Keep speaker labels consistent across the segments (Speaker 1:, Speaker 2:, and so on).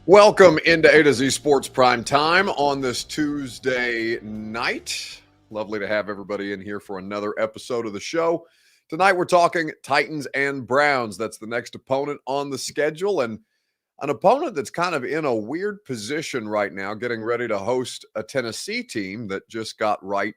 Speaker 1: Welcome into A to Z Sports Prime Time on this Tuesday night. Lovely to have everybody in here for another episode of the show. Tonight we're talking Titans and Browns. That's the next opponent on the schedule, and an opponent that's kind of in a weird position right now, getting ready to host a Tennessee team that just got right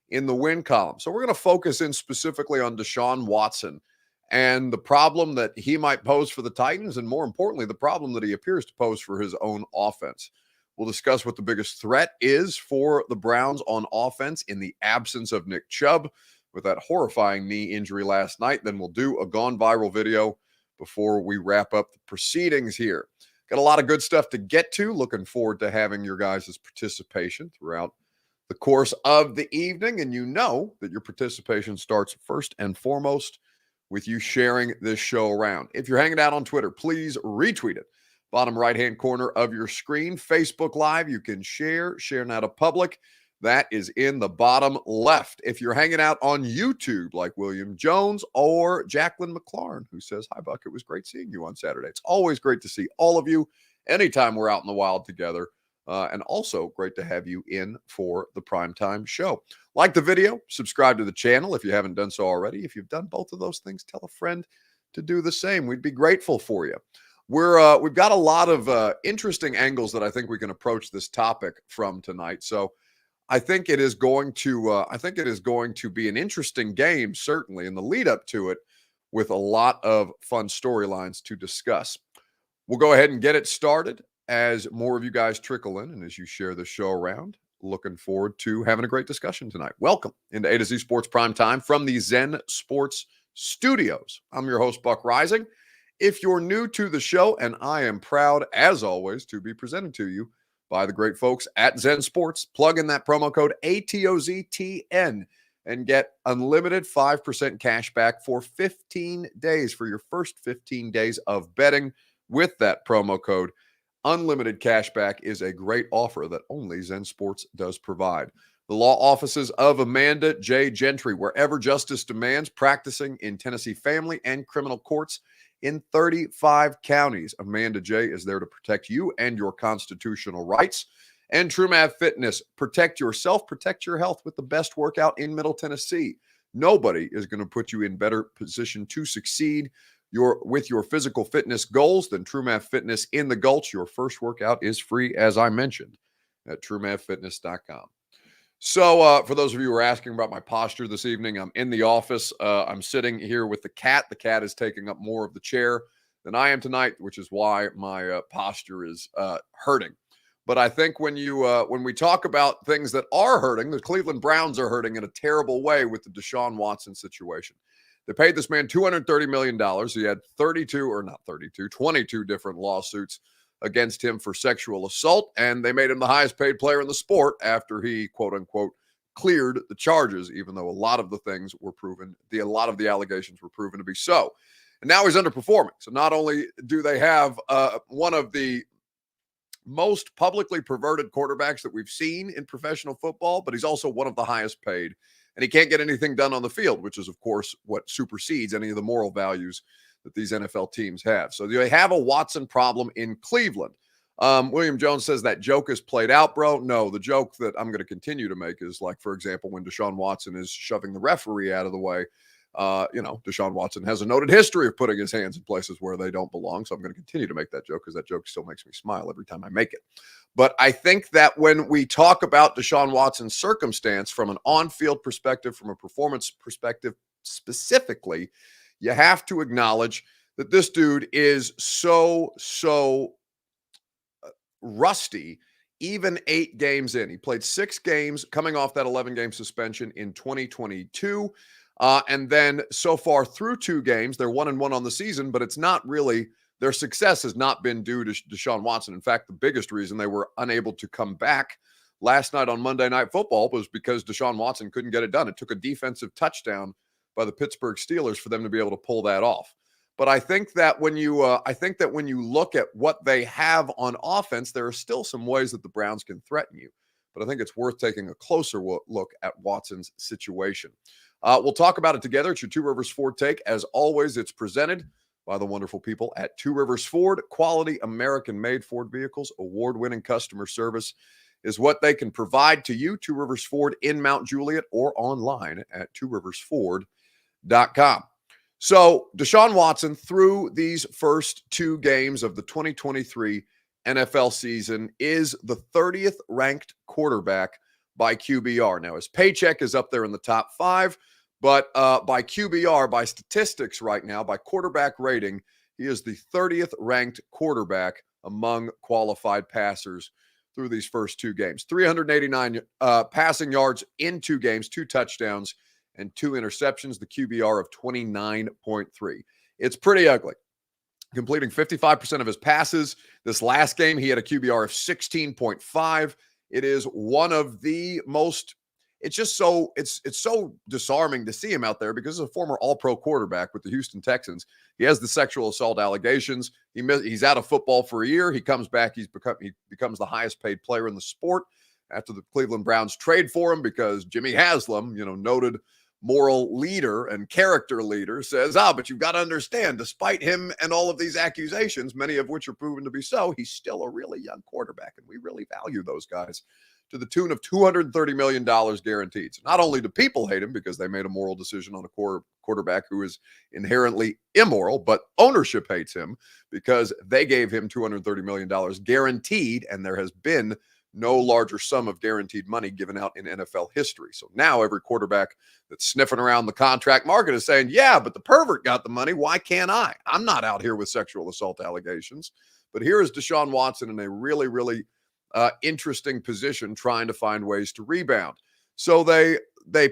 Speaker 1: in the win column. So we're going to focus in specifically on Deshaun Watson and the problem that he might pose for the Titans, and more importantly, the problem that he appears to pose for his own offense. We'll discuss what the biggest threat is for the Browns on offense in the absence of Nick Chubb with that horrifying knee injury last night. Then we'll do a gone viral video before we wrap up the proceedings here. Got a lot of good stuff to get to. Looking forward to having your guys' participation throughout the course of the evening. And you know that your participation starts first and foremost with you sharing this show around. If you're hanging out on Twitter, please retweet it. Bottom right-hand corner of your screen. Facebook Live, you can share now to public. That is in the bottom left. If you're hanging out on YouTube, like William Jones or Jacqueline McLaurin, who says, "Hi, Buck, it was great seeing you on Saturday." It's always great to see all of you anytime we're out in the wild together. And also great to have you in for the primetime show. Like the video, subscribe to the channel if you haven't done so already. If you've done both of those things, tell a friend to do the same. We'd be grateful for you. We've got a lot of interesting angles that I think we can approach this topic from tonight. So I think it is going to be an interesting game, certainly, in the lead up to it, with a lot of fun storylines to discuss. We'll go ahead and get it started as more of you guys trickle in and as you share the show around. Looking forward to having a great discussion tonight. Welcome into A to Z Sports Prime Time from the Zen Sports Studios. I'm your host, Buck Rising. If you're new to the show, and I am proud, as always, to be presented to you by the great folks at Zen Sports, plug in that promo code ATOZTN and get unlimited 5% cash back for 15 days for your first 15 days of betting with that promo code. Unlimited cashback is a great offer that only Zen Sports does provide. The law offices of Amanda J. Gentry, wherever justice demands, practicing in Tennessee family and criminal courts in 35 counties. Amanda J. is there to protect you and your constitutional rights. And TrueMath Fitness, protect yourself, protect your health with the best workout in Middle Tennessee. Nobody is going to put you in better position to succeed with your physical fitness goals than TrueMath Fitness in the Gulch. Your first workout is free, as I mentioned, at TrueMathFitness.com. So for those of you who are asking about my posture this evening, I'm in the office. I'm sitting here with the cat. The cat is taking up more of the chair than I am tonight, which is why my posture is hurting. But I think when we talk about things that are hurting, the Cleveland Browns are hurting in a terrible way with the Deshaun Watson situation. They paid this man $230 million. He had 22 different lawsuits against him for sexual assault, and they made him the highest paid player in the sport after he, quote unquote, cleared the charges, even though a lot of the allegations were proven to be so. And now he's underperforming. So not only do they have one of the most publicly perverted quarterbacks that we've seen in professional football, but he's also one of the highest paid. And he can't get anything done on the field, which is, of course, what supersedes any of the moral values that these NFL teams have. So they have a Watson problem in Cleveland. William Jones says that joke is played out, bro. No, the joke that I'm going to continue to make is, like, for example, when Deshaun Watson is shoving the referee out of the way. Deshaun Watson has a noted history of putting his hands in places where they don't belong. So I'm going to continue to make that joke because that joke still makes me smile every time I make it. But I think that when we talk about Deshaun Watson's circumstance from an on-field perspective, from a performance perspective specifically, you have to acknowledge that this dude is so rusty, even 8 games in. He played 6 games coming off that 11-game suspension in 2022. And then so far through 2 games, they're 1-1 on the season, but it's not really, their success has not been due to Deshaun Watson. In fact, the biggest reason they were unable to come back last night on Monday Night Football was because Deshaun Watson couldn't get it done. It took a defensive touchdown by the Pittsburgh Steelers for them to be able to pull that off. But I think that when you look at what they have on offense, there are still some ways that the Browns can threaten you. But I think it's worth taking a closer look at Watson's situation. We'll talk about it together. It's your Two Rivers Ford Take. As always, it's presented by the wonderful people at Two Rivers Ford. Quality American-made Ford vehicles, award-winning customer service is what they can provide to you. Two Rivers Ford in Mount Juliet or online at tworiversford.com. So Deshaun Watson, through these first 2 games of the 2023 NFL season, is the 30th ranked quarterback by QBR. Now, his paycheck is up there in the top 5, but by QBR, by statistics right now, by quarterback rating, he is the 30th ranked quarterback among qualified passers through these first 2 games. 389 passing yards in 2 games, 2 touchdowns, and 2 interceptions, the QBR of 29.3. It's pretty ugly. Completing 55% of his passes. This last game, he had a QBR of 16.5. It is one of the most, it's just so, it's so disarming to see him out there because he's a former all-pro quarterback with the Houston Texans. He has the sexual assault allegations. He's out of football for a year. He comes back. He becomes the highest paid player in the sport after the Cleveland Browns trade for him because Jimmy Haslam, noted moral leader and character leader, says, but you've got to understand, despite him and all of these accusations, many of which are proven to be so, he's still a really young quarterback, and we really value those guys to the tune of $230 million guaranteed. So not only do people hate him because they made a moral decision on a quarterback who is inherently immoral, but ownership hates him because they gave him $230 million guaranteed, and there has been no larger sum of guaranteed money given out in NFL history. So now every quarterback that's sniffing around the contract market is saying, yeah, but the pervert got the money. Why can't I? I'm not out here with sexual assault allegations. But here is Deshaun Watson in a really, really interesting position trying to find ways to rebound. So they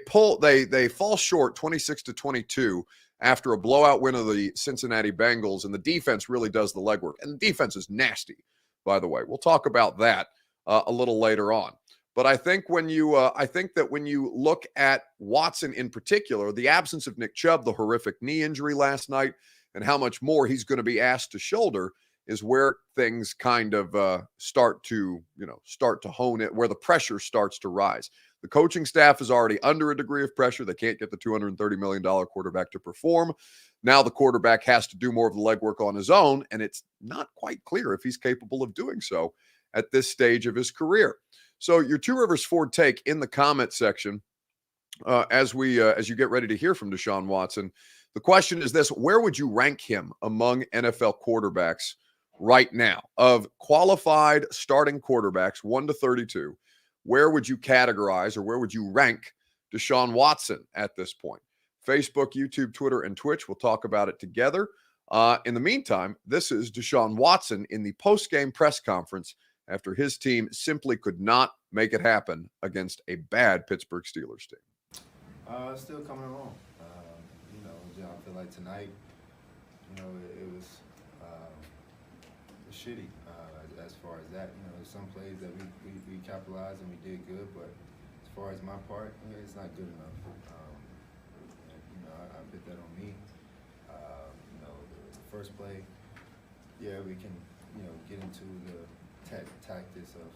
Speaker 1: fall short 26-22 after a blowout win of the Cincinnati Bengals, and the defense really does the legwork. And the defense is nasty, by the way. We'll talk about that a little later on. But I think I think that when you look at Watson in particular, the absence of Nick Chubb, the horrific knee injury last night, and how much more he's going to be asked to shoulder is where things kind of start to hone it, where the pressure starts to rise. The coaching staff is already under a degree of pressure. They can't get the $230 million quarterback to perform. Now the quarterback has to do more of the legwork on his own, and it's not quite clear if he's capable of doing so at this stage of his career. So your Two Rivers Ford take in the comment section as you get ready to hear from Deshaun Watson. The question is this: where would you rank him among NFL quarterbacks right now? Of qualified starting quarterbacks, 1 to 32, where would you categorize or where would you rank Deshaun Watson at this point? Facebook, YouTube, Twitter, and Twitch. We'll talk about it together. In the meantime, this is Deshaun Watson in the post-game press conference after his team simply could not make it happen against a bad Pittsburgh Steelers team.
Speaker 2: Still coming along. I feel like tonight, it was shitty as far as that. There's some plays that we capitalized and we did good, but as far as my part, it's not good enough. I put that on me. The first play, we can, get into the tactics of,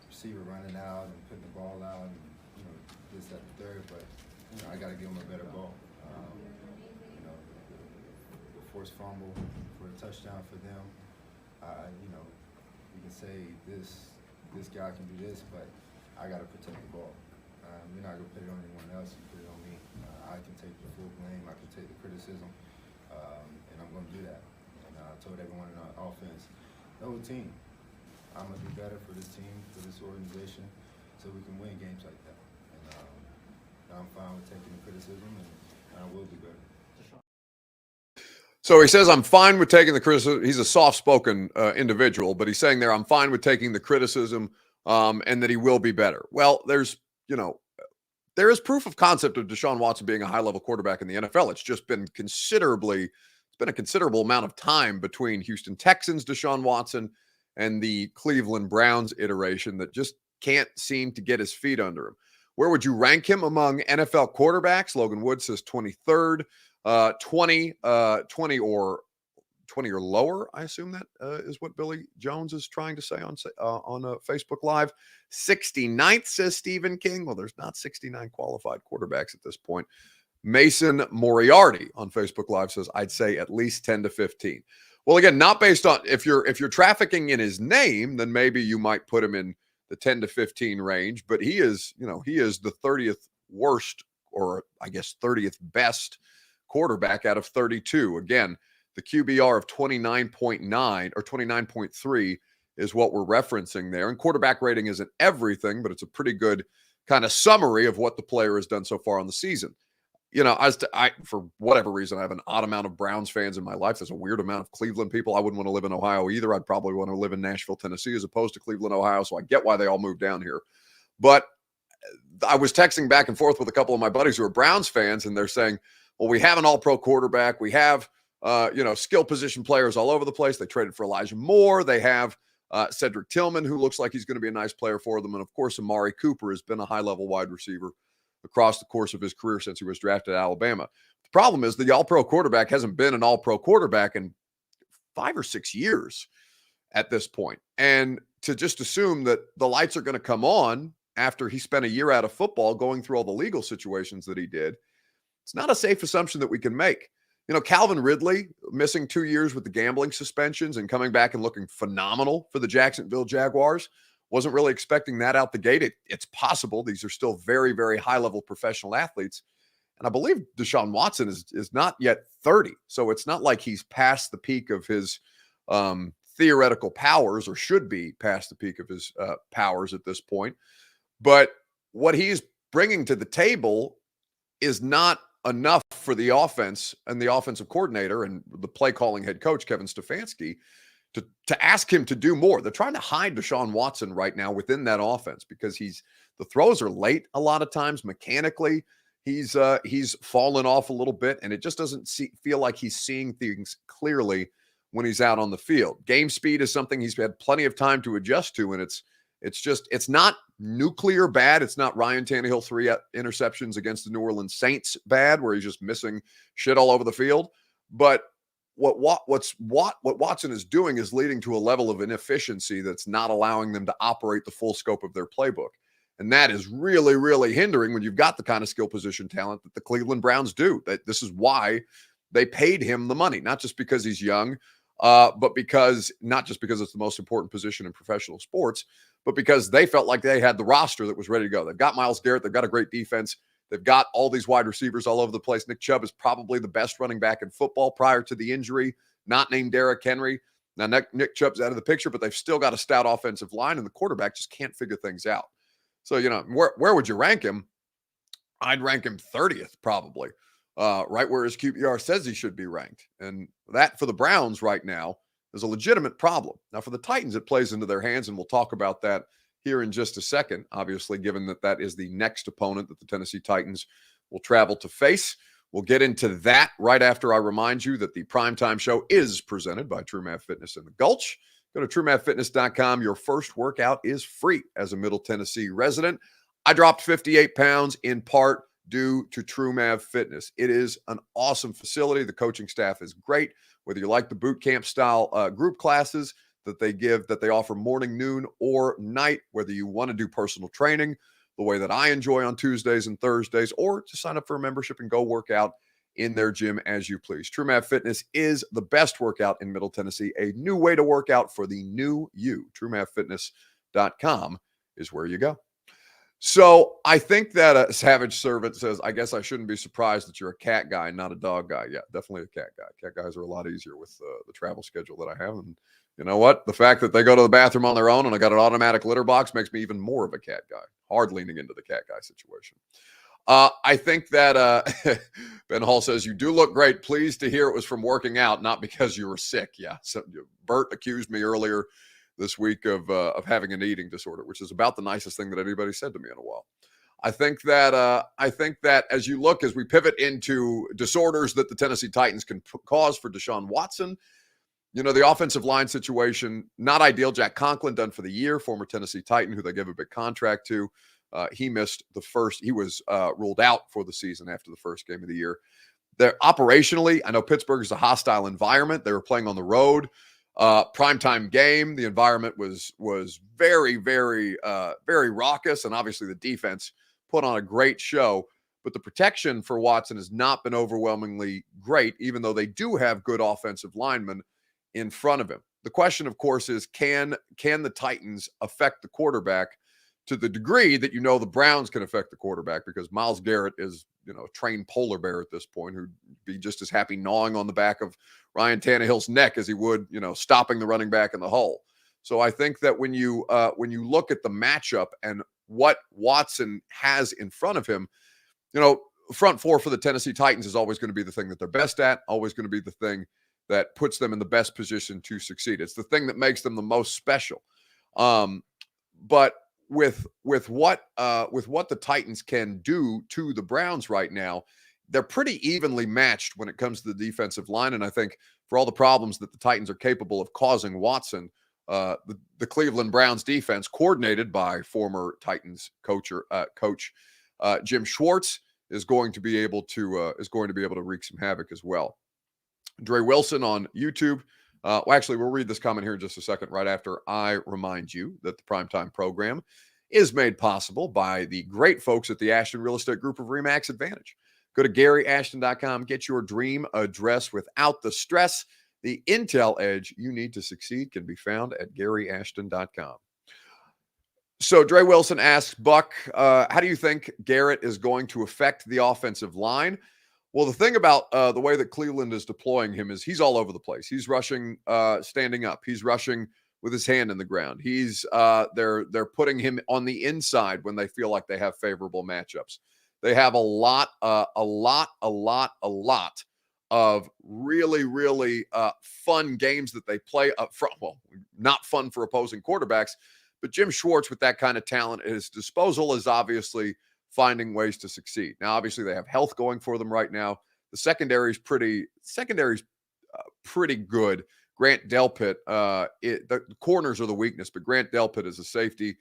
Speaker 2: receiver running out and putting the ball out and, this, that, the third, but, I got to give him a better ball. The forced fumble for a touchdown for them, you can say this guy can do this, but I got to protect the ball. You're not going to put it on anyone else, you put it on me. I can take the full blame, I can take the criticism, and I'm going to do that. And I told everyone in our offense, the whole team, I'm going to do better for this team, for this organization, so we can win games like that. And I'm fine with taking the criticism, and I will do better.
Speaker 1: So he says, I'm fine with taking the criticism. He's a soft-spoken individual, but he's saying there, I'm fine with taking the criticism and that he will be better. Well, there is proof of concept of Deshaun Watson being a high-level quarterback in the NFL. It's just been a considerable amount of time between Houston Texans Deshaun Watson and the Cleveland Browns iteration that just can't seem to get his feet under him. Where would you rank him among NFL quarterbacks? Logan Wood says 23rd, 20 or lower. I assume that is what Billy Jones is trying to say on Facebook Live. 69th, says Stephen King. Well, there's not 69 qualified quarterbacks at this point. Mason Moriarty on Facebook Live says, I'd say at least 10 to 15. Well, again, not based on if you're trafficking in his name, then maybe you might put him in the 10 to 15 range, but he is the 30th worst, or I guess 30th best quarterback out of 32. Again, the QBR of 29.9 or 29.3 is what we're referencing there. And quarterback rating isn't everything, but it's a pretty good kind of summary of what the player has done so far on the season. For whatever reason, I have an odd amount of Browns fans in my life. There's a weird amount of Cleveland people. I wouldn't want to live in Ohio either. I'd probably want to live in Nashville, Tennessee, as opposed to Cleveland, Ohio. So I get why they all moved down here. But I was texting back and forth with a couple of my buddies who are Browns fans, and they're saying, well, we have an all-pro quarterback. We have, skill position players all over the place. They traded for Elijah Moore. They have Cedric Tillman, who looks like he's going to be a nice player for them. And, of course, Amari Cooper has been a high-level wide receiver across the course of his career since he was drafted at Alabama. The problem is the all-pro quarterback hasn't been an all-pro quarterback in 5 or 6 years at this point. And to just assume that the lights are going to come on after he spent a year out of football going through all the legal situations that he did, it's not a safe assumption that we can make. Calvin Ridley missing 2 years with the gambling suspensions and coming back and looking phenomenal for the Jacksonville Jaguars. Wasn't really expecting that out the gate. It's possible. These are still very, very high-level professional athletes. And I believe Deshaun Watson is not yet 30. So it's not like he's past the peak of his theoretical powers, or should be past the peak of his powers at this point. But what he's bringing to the table is not enough for the offense and the offensive coordinator and the play-calling head coach, Kevin Stefanski, to ask him to do more. They're trying to hide Deshaun Watson right now within that offense because the throws are late a lot of times. Mechanically, he's fallen off a little bit, and it just doesn't feel like he's seeing things clearly when he's out on the field. Game speed is something he's had plenty of time to adjust to, and it's not nuclear bad. It's not Ryan Tannehill 3 interceptions against the New Orleans Saints bad, where he's just missing shit all over the field. But what Watson is doing is leading to a level of inefficiency that's not allowing them to operate the full scope of their playbook. And that is really, really hindering when you've got the kind of skill position talent that the Cleveland Browns do. This is why they paid him the money, not just because he's young, but not just because it's the most important position in professional sports, but because they felt like they had the roster that was ready to go. They've got Myles Garrett. They've got a great defense. They've got all these wide receivers all over the place. Nick Chubb is probably the best running back in football prior to the injury, not named Derrick Henry. Now, Nick Chubb's out of the picture, but they've still got a stout offensive line, and the quarterback just can't figure things out. So, where would you rank him? I'd rank him 30th probably, right where his QBR says he should be ranked. And that, for the Browns right now, is a legitimate problem. Now, for the Titans, it plays into their hands, and we'll talk about that here in just a second, obviously, given that is the next opponent that the Tennessee Titans will travel to face. We'll get into that right after I remind you that the Primetime Show is presented by True Math Fitness in the Gulch. Go to TrueMathFitness.com. Your first workout is free as a Middle Tennessee resident. I dropped 58 pounds in part due to True Math Fitness. It is an awesome facility. The coaching staff is great. Whether you like the boot camp style group classes that they offer morning, noon, or night, whether you want to do personal training the way that I enjoy on Tuesdays and Thursdays, or to sign up for a membership and go work out in their gym as you please. True Math Fitness is the best workout in Middle Tennessee, a new way to work out for the new you. TrueMathFitness.com is where you go. So I think that a Savage Servant says, I guess I shouldn't be surprised that you're a cat guy, not a dog guy. Yeah, definitely a cat guy. Cat guys are a lot easier with the travel schedule that I have. And you know what? The fact that they go to the bathroom on their own and I got an automatic litter box makes me even more of a cat guy. Hard leaning into the cat guy situation. I think that Ben Hall says, you do look great. Pleased to hear it was from working out, not because you were sick. Yeah. So Bert accused me earlier this week of having an eating disorder, which is about the nicest thing that anybody said to me in a while. I think that as we pivot into disorders that the Tennessee Titans can cause for Deshaun Watson, the offensive line situation, not ideal. Jack Conklin done for the year, former Tennessee Titan, who they gave a big contract to. He missed he was ruled out for the season after the first game of the year. They're operationally, I know Pittsburgh is a hostile environment. They were playing on the road. Primetime game. The environment was very, very, very raucous. And obviously the defense put on a great show. but the protection for Watson has not been overwhelmingly great, even though they do have good offensive linemen in front of him. The question, of course, is can the Titans affect the quarterback to the degree that the Browns can affect the quarterback, because Myles Garrett is, a trained polar bear at this point who'd be just as happy gnawing on the back of Ryan Tannehill's neck as he would, stopping the running back in the hole. So I think that when you look at the matchup and what Watson has in front of him, front four for the Tennessee Titans is always going to be the thing that they're best at, always going to be the thing that puts them in the best position to succeed. It's the thing that makes them the most special. But with what the Titans can do to the Browns right now, they're pretty evenly matched when it comes to the defensive line. And I think for all the problems that the Titans are capable of causing Watson, the Cleveland Browns defense, coordinated by former Titans coach Jim Schwartz, is going to be able to wreak some havoc as well. Dre Wilson on YouTube. Actually, we'll read this comment here in just a second, right after I remind you that the Primetime program is made possible by the great folks at the Ashton Real Estate Group of RE/MAX Advantage. Go to GaryAshton.com. Get your dream address without the stress. The intel edge you need to succeed can be found at GaryAshton.com. So Dre Wilson asks, Buck, how do you think Garrett is going to affect the offensive line? Well, the thing about the way that Cleveland is deploying him is he's all over the place. He's rushing standing up. He's rushing with his hand in the ground. They're putting him on the inside when they feel like they have favorable matchups. They have a lot of really, really fun games that they play up front. Well, not fun for opposing quarterbacks, but Jim Schwartz, with that kind of talent at his disposal, is obviously finding ways to succeed. Now, obviously, they have health going for them right now. The secondary's pretty good. Grant Delpit, the corners are the weakness, but Grant Delpit is a safety.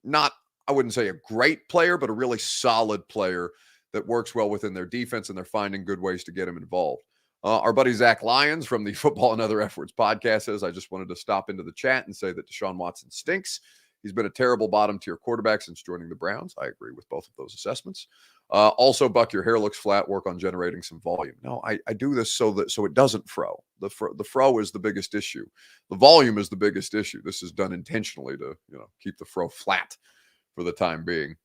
Speaker 1: Not, I wouldn't say a great player, but a really solid player that works well within their defense, and they're finding good ways to get him involved. Our buddy Zach Lyons from the Football and Other F Words podcast says, I just wanted to stop into the chat and say that Deshaun Watson stinks. He's been a terrible bottom-tier quarterback since joining the Browns. I agree with both of those assessments. Also, Buck, your hair looks flat. Work on generating some volume. No, I do this so it doesn't fro. The fro is the biggest issue. The volume is the biggest issue. This is done intentionally to keep the fro flat for the time being.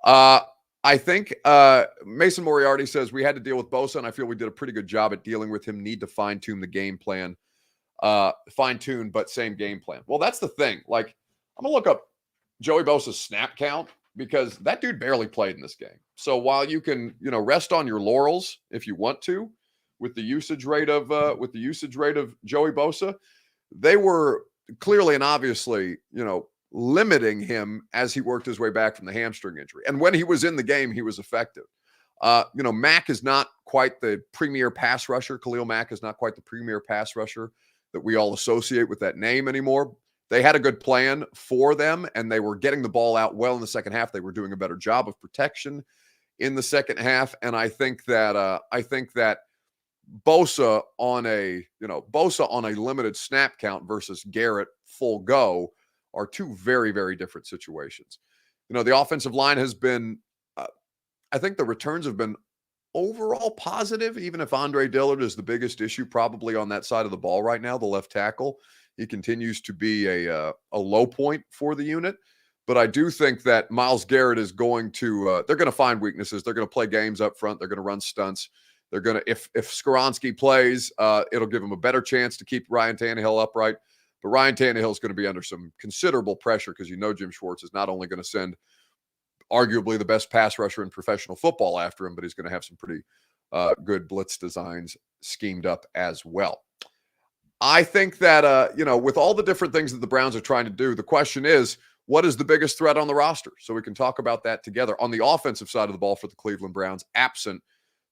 Speaker 1: I think Mason Moriarty says we had to deal with Bosa, and I feel we did a pretty good job at dealing with him. Need to fine-tune the game plan. Fine-tune, but same game plan. Well, that's the thing. Like, I'm going to look up Joey Bosa's snap count, because that dude barely played in this game. So while you can, rest on your laurels if you want to with the usage rate of Joey Bosa, they were clearly and obviously, limiting him as he worked his way back from the hamstring injury. And when he was in the game, he was effective. Mack is not quite the premier pass rusher. Khalil Mack is not quite the premier pass rusher that we all associate with that name anymore. They had a good plan for them, and they were getting the ball out well in the second half. They were doing a better job of protection in the second half. And I think that Bosa on a limited snap count versus Garrett full go are two very, very different situations. The offensive line has been, I think the returns have been overall positive, even if Andre Dillard is the biggest issue probably on that side of the ball right now, the left tackle. He continues to be a low point for the unit. But I do think that Myles Garrett is going to they're going to find weaknesses. They're going to play games up front. They're going to run stunts. They're going to, if Skoronski plays, it'll give him a better chance to keep Ryan Tannehill upright. But Ryan Tannehill is going to be under some considerable pressure, because Jim Schwartz is not only going to send arguably the best pass rusher in professional football after him, but he's going to have some pretty good blitz designs schemed up as well. I think that, with all the different things that the Browns are trying to do, the question is, what is the biggest threat on the roster? So we can talk about that together. On the offensive side of the ball for the Cleveland Browns, absent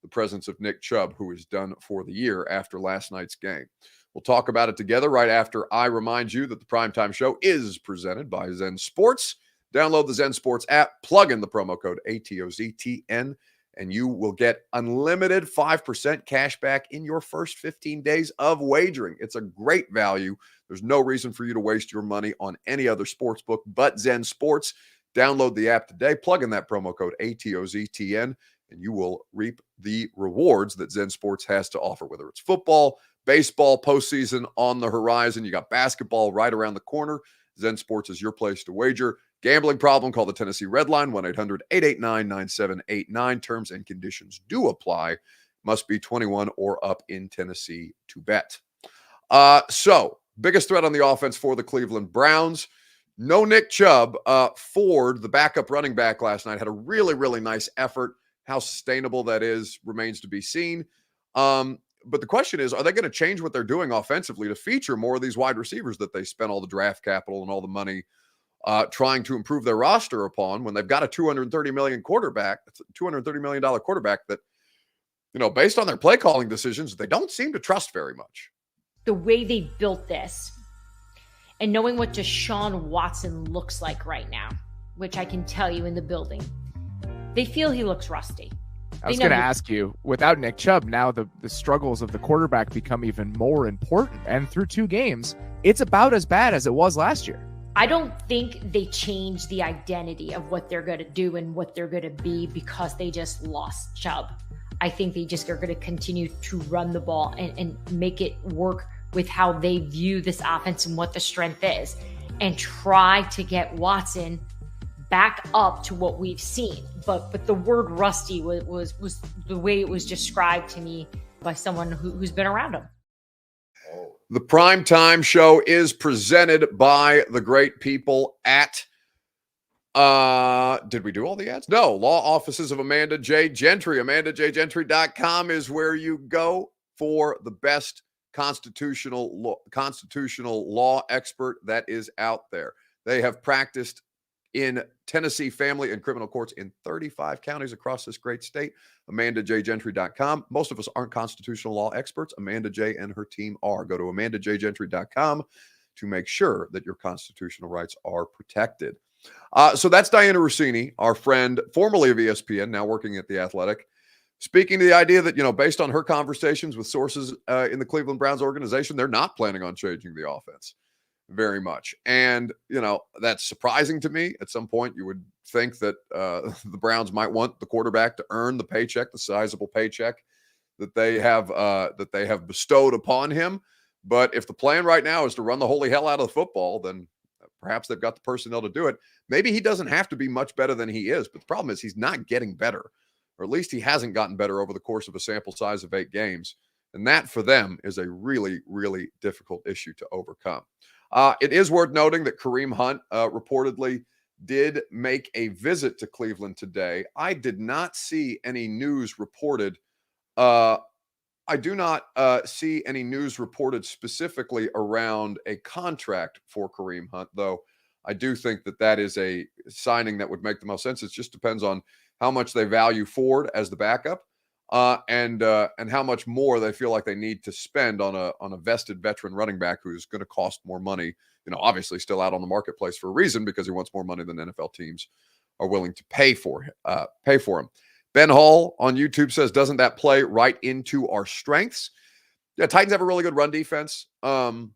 Speaker 1: the presence of Nick Chubb, who is done for the year after last night's game. We'll talk about it together right after I remind you that the Primetime Show is presented by Zen Sports. Download the Zen Sports app, plug in the promo code ATOZTN, and you will get unlimited 5% cash back in your first 15 days of wagering. It's a great value. There's no reason for you to waste your money on any other sports book but Zen Sports. Download the app today, plug in that promo code ATOZTN, and you will reap the rewards that Zen Sports has to offer, whether it's football, baseball, postseason on the horizon. You got basketball right around the corner. Zen Sports is your place to wager. Gambling problem, call the Tennessee Red Line, 1-800-889-9789. Terms and conditions do apply. Must be 21 or up in Tennessee to bet. So, biggest threat on the offense for the Cleveland Browns. No Nick Chubb. Ford, the backup running back last night, had a really, really nice effort. How sustainable that is remains to be seen. But the question is, are they going to change what they're doing offensively to feature more of these wide receivers that they spent all the draft capital and all the money trying to improve their roster upon when they've got a $230 million quarterback that, based on their play calling decisions, they don't seem to trust very much.
Speaker 3: The way they built this and knowing what Deshaun Watson looks like right now, which I can tell you in the building, they feel he looks rusty.
Speaker 4: I was going to ask you, without Nick Chubb, now the struggles of the quarterback become even more important. And through 2 games, it's about as bad as it was last year.
Speaker 3: I don't think they changed the identity of what they're going to do and what they're going to be because they just lost Chubb. I think they just are going to continue to run the ball and make it work with how they view this offense and what the strength is, and try to get Watson back up to what we've seen. But the word rusty was the way it was described to me by someone who's been around him.
Speaker 1: The Primetime Show is presented by the great people at, did we do all the ads? No, Law Offices of Amanda J. Gentry. AmandaJGentry.com is where you go for the best constitutional law expert that is out there. They have practiced in Tennessee family and criminal courts in 35 counties across this great state. AmandaJGentry.com. Most of us aren't constitutional law experts. Amanda J and her team are. Go to AmandaJGentry.com to make sure that your constitutional rights are protected. So that's Diana Rossini, our friend, formerly of ESPN, now working at The Athletic, speaking to the idea that, based on her conversations with sources in the Cleveland Browns organization, they're not planning on changing the offense very much. And, that's surprising to me. At some point, you would think that the Browns might want the quarterback to earn the paycheck, the sizable paycheck that they have bestowed upon him. But if the plan right now is to run the holy hell out of the football, then perhaps they've got the personnel to do it. Maybe he doesn't have to be much better than he is. But the problem is he's not getting better, or at least he hasn't gotten better over the course of a sample size of 8 games. And that for them is a really, really difficult issue to overcome. It is worth noting that Kareem Hunt reportedly did make a visit to Cleveland today. I did not see any news reported. I do not see any news reported specifically around a contract for Kareem Hunt, though I do think that is a signing that would make the most sense. It just depends on how much they value Ford as the backup, and how much more they feel like they need to spend on a vested veteran running back who's going to cost more money. Obviously still out on the marketplace for a reason, because he wants more money than NFL teams are willing to pay for him. Ben Hall on YouTube says, doesn't that play right into our strengths? Yeah, Titans have a really good run defense. I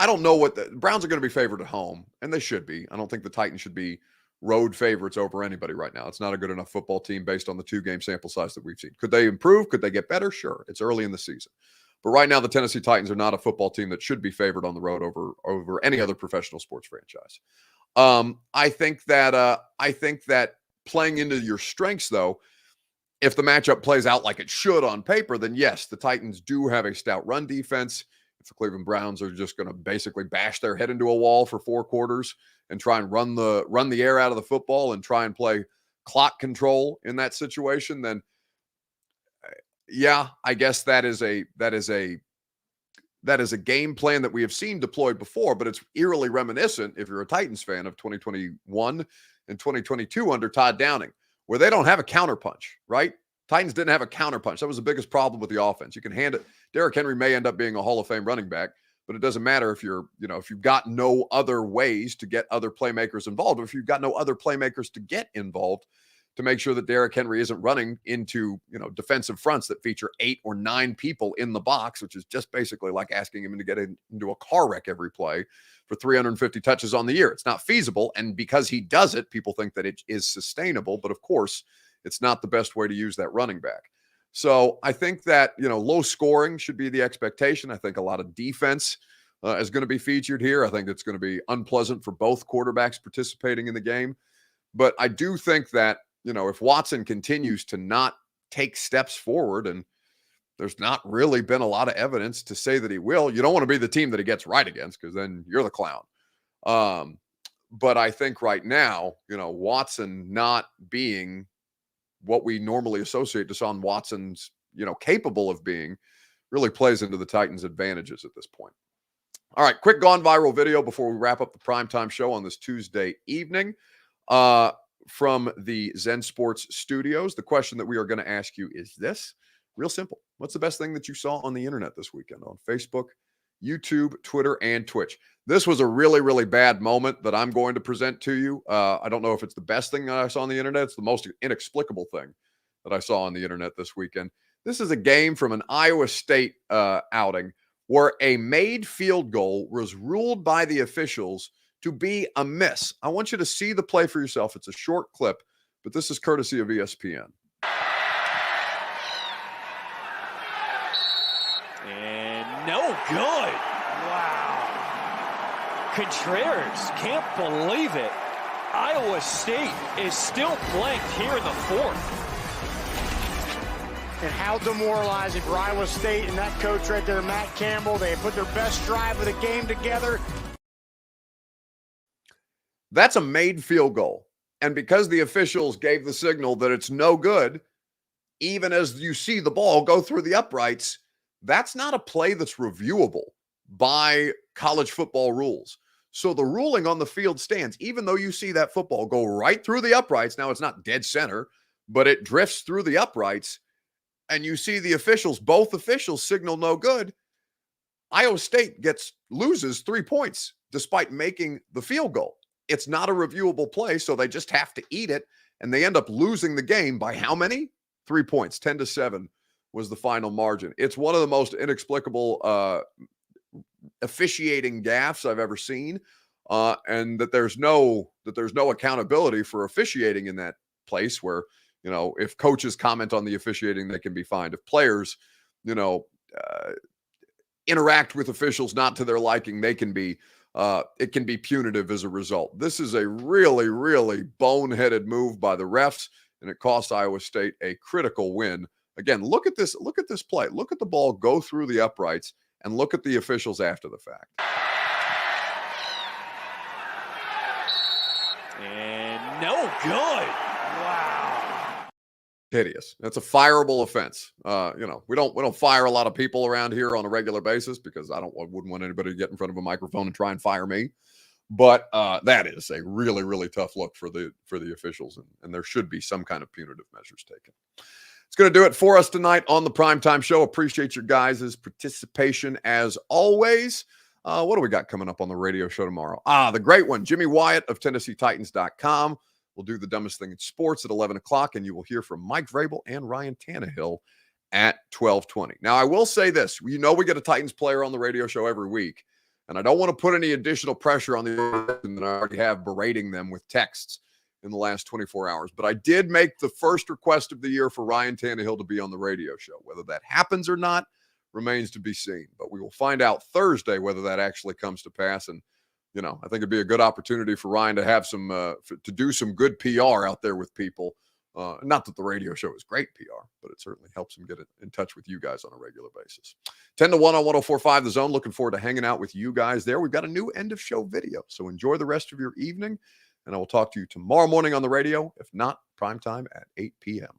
Speaker 1: don't know what the Browns are going to be favored at home, and they should be. I don't think the Titans should be road favorites over anybody right now. It's not a good enough football team based on the 2-game sample size that we've seen. Could they improve? Could they get better? Sure. It's early in the season. But right now, the Tennessee Titans are not a football team that should be favored on the road over any other professional sports franchise. I think that playing into your strengths, though, if the matchup plays out like it should on paper, then yes, the Titans do have a stout run defense. If the Cleveland Browns are just going to basically bash their head into a wall for 4 quarters and try and run the air out of the football and try and play clock control in that situation, then yeah, I guess that is a game plan that we have seen deployed before, but it's eerily reminiscent, if you're a Titans fan, of 2021 and 2022 under Todd Downing, where they don't have a counterpunch, right? Titans didn't have a counterpunch. That was the biggest problem with the offense. You can hand it. Derrick Henry may end up being a Hall of Fame running back, but it doesn't matter if if you've got no other ways to get other playmakers involved, or if you've got no other playmakers to get involved to make sure that Derrick Henry isn't running into, defensive fronts that feature 8 or 9 people in the box, which is just basically like asking him to get into a car wreck every play for 350 touches on the year. It's not feasible. And because he does it, people think that it is sustainable. But of course, it's not the best way to use that running back. So I think that, low scoring should be the expectation. I think a lot of defense is going to be featured here. I think it's going to be unpleasant for both quarterbacks participating in the game. But I do think that, if Watson continues to not take steps forward, and there's not really been a lot of evidence to say that he will, you don't want to be the team that he gets right against, because then you're the clown. But I think right now, Watson not being what we normally associate Deshaun Watson's, capable of being, really plays into the Titans' advantages at this point. All right, quick gone viral video before we wrap up the primetime show on this Tuesday evening. From the Zen Sports Studios. The question that we are going to ask you is this. Real simple. What's the best thing that you saw on the internet this weekend on Facebook, YouTube, Twitter, and Twitch? This was a really, really bad moment that I'm going to present to you. I don't know if it's the best thing that I saw on the internet. It's the most inexplicable thing that I saw on the internet this weekend. This is a game from an Iowa State outing where a made field goal was ruled by the officials to be a miss. I want you to see the play for yourself. It's a short clip, but this is courtesy of ESPN.
Speaker 5: And no good. Wow. Contreras can't believe it. Iowa State is still blanked here in the fourth.
Speaker 6: And how demoralizing for Iowa State and that coach right there, Matt Campbell. They put their best drive of the game together.
Speaker 1: That's a made field goal. And because the officials gave the signal that it's no good, even as you see the ball go through the uprights, that's not a play that's reviewable by college football rules. So the ruling on the field stands, even though you see that football go right through the uprights. Now, it's not dead center, but it drifts through the uprights. And you see the officials, both officials signal no good. Iowa State loses 3 points despite making the field goal. It's not a reviewable play, so they just have to eat it, and they end up losing the game by how many? 3 points. 10-7 was the final margin. It's one of the most inexplicable officiating gaffes I've ever seen, and that there's no accountability for officiating in that place where, if coaches comment on the officiating, they can be fined. If players, interact with officials not to their liking, they can be it can be punitive as a result. This is a really, really boneheaded move by the refs, and it cost Iowa State a critical win. Again, look at this play. Look at the ball go through the uprights, and look at the officials after the fact.
Speaker 5: And no good. Wow.
Speaker 1: Hideous. That's a fireable offense. We don't fire a lot of people around here on a regular basis because I wouldn't want anybody to get in front of a microphone and try and fire me. But that is a really, really tough look for the officials, and there should be some kind of punitive measures taken. It's going to do it for us tonight on the Primetime Show. Appreciate your guys' participation as always. What do we got coming up on the radio show tomorrow? The great one, Jimmy Wyatt of TennesseeTitans.com. We'll do the dumbest thing in sports at 11 o'clock, and you will hear from Mike Vrabel and Ryan Tannehill at 12:20. Now, I will say this. We get a Titans player on the radio show every week, and I don't want to put any additional pressure on the organization that I already have berating them with texts in the last 24 hours. But I did make the first request of the year for Ryan Tannehill to be on the radio show. Whether that happens or not remains to be seen. But we will find out Thursday whether that actually comes to pass. And I think it'd be a good opportunity for Ryan to have to do some good PR out there with people. Not that the radio show is great PR, but it certainly helps him get in touch with you guys on a regular basis. 10-1 on 104.5 The Zone. Looking forward to hanging out with you guys there. We've got a new end of show video, so enjoy the rest of your evening, and I will talk to you tomorrow morning on the radio, if not primetime at 8 p.m.